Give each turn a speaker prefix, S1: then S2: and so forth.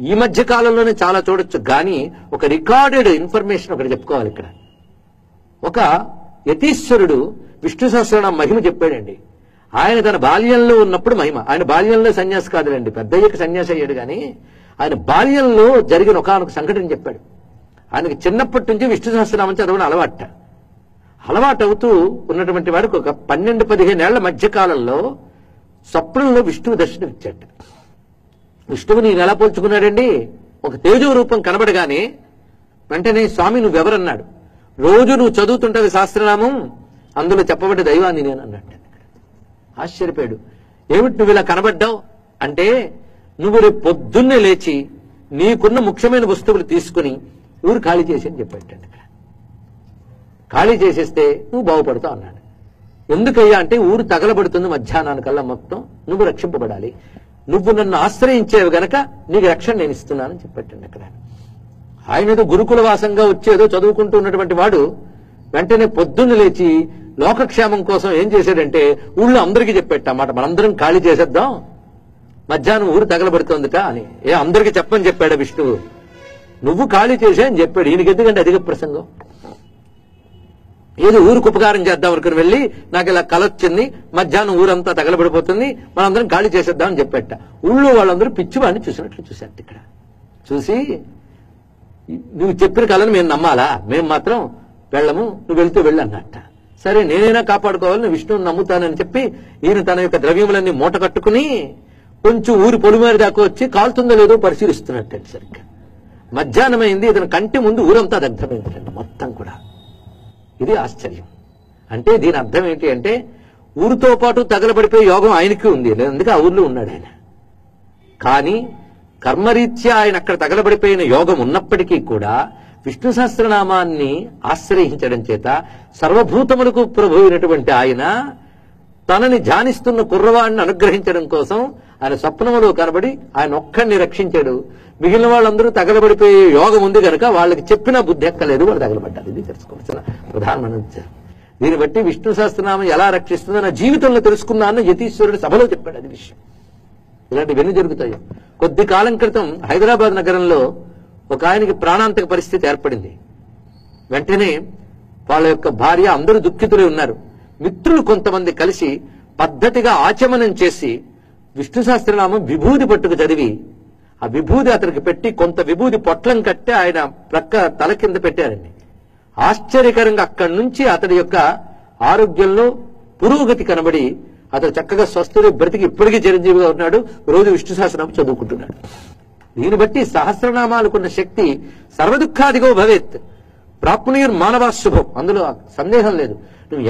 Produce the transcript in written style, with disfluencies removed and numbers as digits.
S1: ఈ మధ్య కాలంలోనే చాలా చూడొచ్చు. కానీ ఒక రికార్డెడ్ ఇన్ఫర్మేషన్ ఒకటి చెప్పుకోవాలి ఇక్కడ. ఒక యతీశ్వరుడు విష్ణు సహస్రనామ మహిమ చెప్పాడండి. ఆయన తన బాల్యంలో ఉన్నప్పుడు మహిమ, ఆయన బాల్యంలో సన్యాసి కాదులేండి, పెద్దయ్యకి సన్యాసి అయ్యాడు. కానీ ఆయన బాల్యంలో జరిగిన ఒకానొక సంఘటన చెప్పాడు. ఆయనకి చిన్నప్పటి నుంచి విష్ణు సహస్రనామం చదవడం అలవాటు అవుతూ ఉన్నటువంటి వాడికి ఒక 12-15 ఏళ్ల మధ్యకాలంలో స్వప్నంలో విష్ణువు దర్శనం ఇచ్చాట. విష్ణువుని ఈయన ఎలా పోల్చుకున్నాడండి, ఒక తేజో రూపం కనబడగానే వెంటనే స్వామి నువ్వెవరన్నాడు. రోజు నువ్వు చదువుతుంటది సహస్రనామం, అందులో చెప్పబడ్డ దైవాన్ని నేను అన్నట్టు. ఆశ్చర్యపోయాడు. ఏమిటి నువ్వు ఇలా కనబడ్డావు అంటే, నువ్వు రేపు పొద్దున్నే లేచి నీకున్న ముఖ్యమైన వస్తువులు తీసుకుని ఊరు ఖాళీ చేసి అని చెప్పాడు. ఖాళీ చేసేస్తే నువ్వు బాగుపడతావు అన్నాడు. ఎందుకయ్యా అంటే, ఊరు తగలబడుతుంది మధ్యాహ్నానికల్లా మొత్తం, నువ్వు రక్షింపబడాలి, నువ్వు నన్ను ఆశ్రయించేవి గనక నీకు రక్షణ నేను ఇస్తున్నానని చెప్పాడు. అక్కడ ఆయన ఏదో గురుకుల వాసంగా వచ్చేదో చదువుకుంటూ ఉన్నటువంటి వాడు వెంటనే పొద్దున్న లేచి లోకక్షేమం కోసం ఏం చేశాడంటే ఊళ్ళో అందరికీ చెప్పేట మాట, మనందరం ఖాళీ చేసేద్దాం, మధ్యాహ్నం ఊరు తగలబడుతోందిట అని. అందరికీ చెప్పని చెప్పాడు విష్ణువు. నువ్వు ఖాళీ చేసే అని చెప్పాడు. ఈయనకి ఎందుకంటే అధిక ప్రసంగం. ఏదో ఊరికి ఉపకారం చేద్దాం అనుకుని వెళ్ళి నాకు ఇలా కలొచ్చింది, మధ్యాహ్నం ఊరంతా తగలబడిపోతుంది, మనందరం ఖాళీ చేసేద్దాం అని చెప్పేట. ఊళ్ళో వాళ్ళందరూ పిచ్చివాడిని చూసినట్లు చూశారు. ఇక్కడ చూసి, నువ్వు చెప్పిన కళను మేము నమ్మాలా, మేము మాత్రం వెళ్ళము, నువ్వు వెళ్తూ వెళ్ళి అన్నట్ట. సరే నేనైనా కాపాడుకోవాలని విష్ణువుని నమ్ముతానని చెప్పి ఈయన తన యొక్క ద్రవ్యములన్నీ మూట కట్టుకుని కొంచెం ఊరి పొలిమేర దాకా వచ్చి కాలుతుందో లేదో పరిశీలిస్తున్నట్టు. సరిగ్గా మధ్యాహ్నం అయింది. ఇతని కంటి ముందు ఊరంతా దగ్ధమైందండి మొత్తం కూడా. ఇది ఆశ్చర్యం. అంటే దీని అర్థం ఏంటి అంటే, ఊరితో పాటు తగలబడిపోయే యోగం ఆయనకి ఉంది, అందుకే ఆ ఊర్లో ఉన్నాడు ఆయన. కానీ కర్మరీత్యా ఆయన అక్కడ తగలబడిపోయిన యోగం ఉన్నప్పటికీ కూడా విష్ణు సహస్రనామాన్ని ఆశ్రయించడం చేత సర్వభూతములకు ప్రభు అయినటువంటి ఆయన తనని ధ్యానిస్తున్న కుర్రవాడిని అనుగ్రహించడం కోసం ఆయన స్వప్నములో కనబడి ఆయన ఒక్కడిని రక్షించాడు. మిగిలిన వాళ్ళందరూ తగలబడిపోయే యోగం ఉంది కనుక వాళ్ళకి చెప్పినా బుద్ధి ఎక్కలేదు, వాళ్ళు తగలబడ్డారు. ఇది తెలుసుకోవాల్సిన ప్రధానమైన. దీన్ని బట్టి విష్ణు సహస్రనామం ఎలా రక్షిస్తుందో నా జీవితంలో తెలుసుకున్నా అన్న యతీశ్వరుడు సభలో చెప్పాడు. అది విషయం. ఇలాంటివన్నీ జరుగుతాయి. కొద్ది కాలం క్రితం హైదరాబాద్ నగరంలో ఒక ఆయనకి ప్రాణాంతక పరిస్థితి ఏర్పడింది. వెంటనే వాళ్ళ యొక్క భార్య అందరూ దుఃఖితులై ఉన్నారు. మిత్రులు కొంతమంది కలిసి పద్ధతిగా ఆచమనం చేసి విష్ణు సహస్రనామం విభూది పట్టుకు చదివి ఆ విభూది అతనికి పెట్టి కొంత విభూది పొట్లం కట్టి ఆయన ప్రక్క తల కింద పెట్టారండి. ఆశ్చర్యకరంగా అక్కడి నుంచి అతడి యొక్క ఆరోగ్యంలో పురోగతి కనబడి అతను చక్కగా స్వస్థుడు బ్రతికి ఇప్పటికీ చిరంజీవిగా ఉన్నాడు. రోజు విష్ణు సహస్రనామం చదువుకుంటున్నాడు. దీన్ని బట్టి సహస్రనామాలకున్న శక్తి సర్వదుఃఖాదిగో భవేత్ ప్రాప్నుయుర్ మానవా శుభం, అందులో సందేహం లేదు. నువ్వు